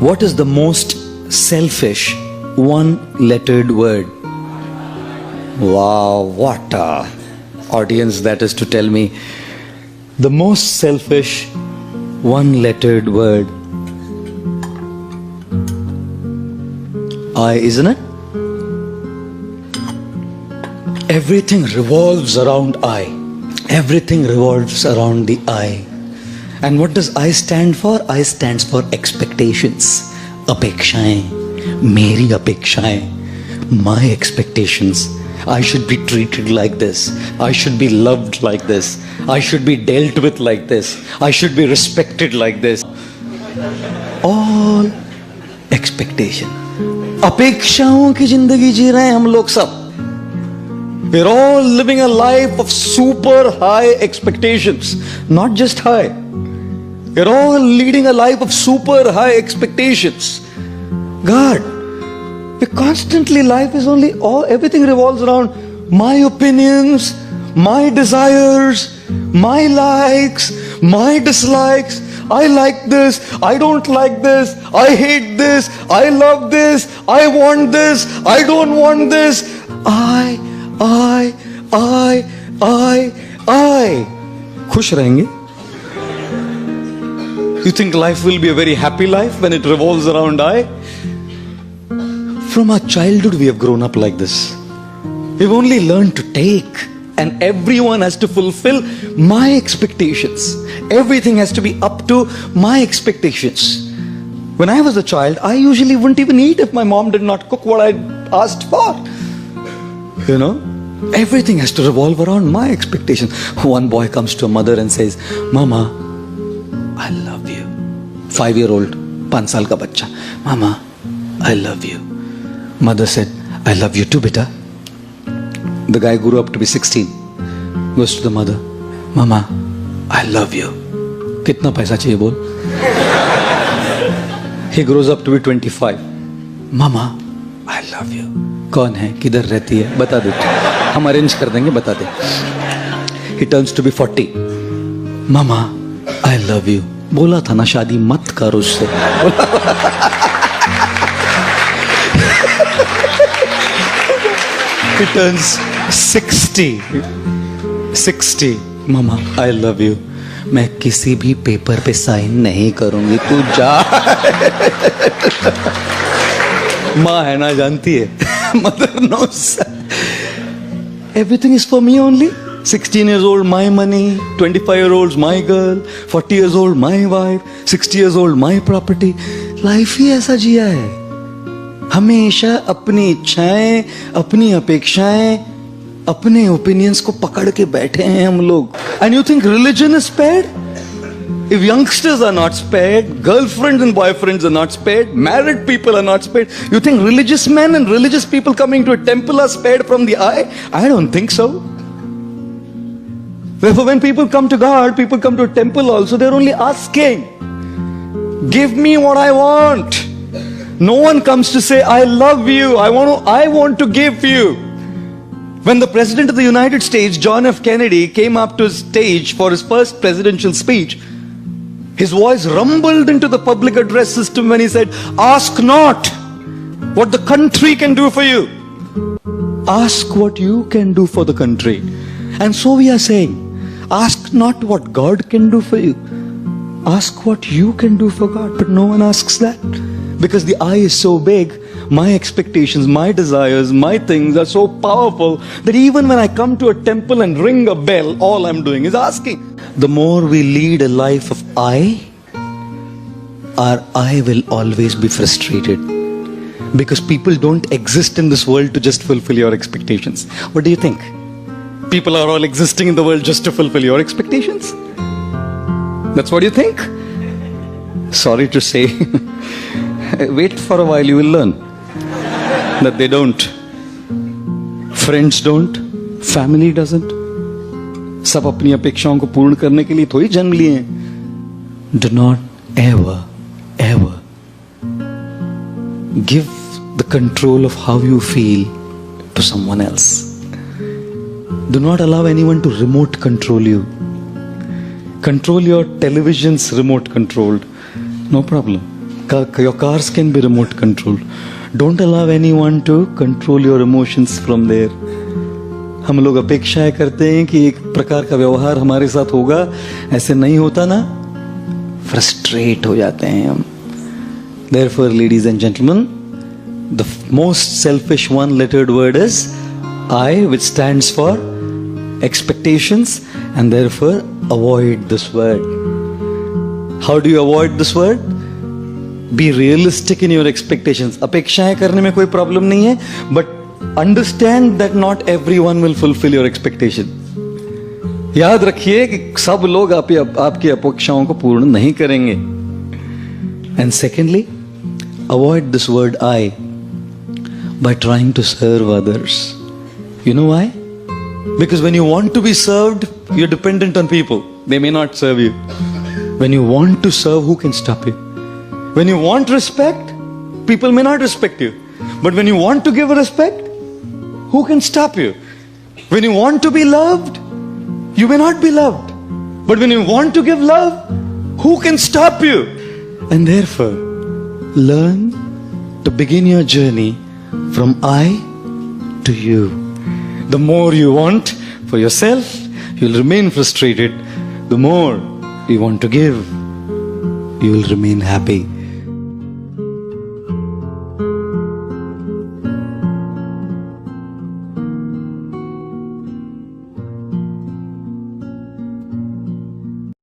What is the most selfish one-lettered word? Wow, what a audience that is to tell me. The most selfish one-lettered word. I, isn't it? Everything revolves around I. Everything revolves around the I. And what does I stand for? I stands for expectations. Apekshaएं, मेरी अपेक्षाएं, my expectations. I should be treated like this. I should be loved like this. I should be dealt with like this. I should be respected like this. All expectation. अपेक्षाओं की जिंदगी जी रहे हैं हम लोग सब. We're all living a life of super high expectations. Not just high. We're all leading a life of super high expectations. God, we constantly, life is only, everything revolves around my opinions, my desires, my likes, my dislikes. I like this, I don't like this, I hate this, I love this, I want this, I don't want this. I. खुश रहेंगे? You think life will be a very happy life when it revolves around I? From our childhood we have grown up like this. We've only learned to take, and everyone has to fulfill my expectations. Everything has to be up to my expectations. When I was a child, I usually wouldn't even eat if my mom did not cook what I asked for. You know, everything has to revolve around my expectations. One boy comes to a mother and says, Mama, I love you. 5-year-old, 5 साल का बच्चा. Mama, I love you. Mother said, I love you too, beta. The guy grew up to be 16. Goes to the mother, Mama, I love you. कितना पैसा चाहिए बोल? He grows up to be 25. Mama, I love you. कौन है, किधर रहती है, बता दे, हम अरेंज कर देंगे, बता दे. He turns to be 40. Mama, I love you. बोला था ना शादी मत कर उससे. He turns 60. Mama, I love you. मैं किसी भी पेपर पे साइन नहीं करूंगी, तू जा. माँ है ना, जानती है. Mother knows. Everything is for me only. 16 years old, my money. 25-year-olds, my girl. 40 years old, my wife. 60 years old, my property. Life ही ऐसा जिया है. हमेशा अपनी इच्छाएं, अपनी अपेक्षाएं, अपने ओपिनियंस को पकड़ के बैठे हैं हम लोग. And you think religion is spared? If youngsters are not spared, girlfriends and boyfriends are not spared, married people are not spared, you think religious men and religious people coming to a temple are spared from the eye? I don't think so. Therefore, when people come to God, people come to a temple also, they're only asking, give me what I want. No one comes to say, I love you, I want to give you. When the President of the United States, John F. Kennedy, came up to the stage for his first presidential speech, his voice rumbled into the public address system when he said, ask not what the country can do for you. Ask what you can do for the country. And so we are saying, ask not what God can do for you. Ask what you can do for God. But no one asks that. Because the I is so big, my expectations, my desires, my things are so powerful that even when I come to a temple and ring a bell, all I'm doing is asking. The more we lead a life of I, our I will always be frustrated. Because people don't exist in this world to just fulfill your expectations. What do you think? People are all existing in the world just to fulfill your expectations? That's what you think? Sorry to say. Wait for a while, you will learn that they don't. Friends don't. Family doesn't. सब अपनी अपेक्षाओं को पूर्ण करने के लिए थोड़ी जन्म लिए हैं. Do not ever give the control of how you feel to someone else. Do not allow anyone to remote control you. Control your television's remote controlled. No problem. Your cars can be remote controlled. Don't allow anyone to control your emotions from there. हम लोग अपेक्षाएं करते हैं कि एक प्रकार का व्यवहार हमारे साथ होगा, ऐसे नहीं होता ना, फ्रस्ट्रेट हो जाते हैं हम. Therefore, ladies and gentlemen, the most selfish one-lettered word is I, which stands for expectations, and therefore avoid this word. How do you avoid this word? Be realistic in your expectations. अपेक्षाएं करने में कोई problem नहीं है, but understand that not everyone will fulfill your expectation. याद रखिए कि सब लोग आपकी अपेक्षाओं को पूर्ण नहीं करेंगे. And secondly, avoid this word I by trying to serve others. You know why? Because when you want to be served, you're dependent on people. They may not serve you. When you want to serve, who can stop you? When you want respect, people may not respect you. But when you want to give respect, who can stop you? When you want to be loved, you may not be loved. But when you want to give love, who can stop you? And therefore, learn to begin your journey from I to you. The more you want for yourself, you'll remain frustrated. The more you want to give, you will remain happy.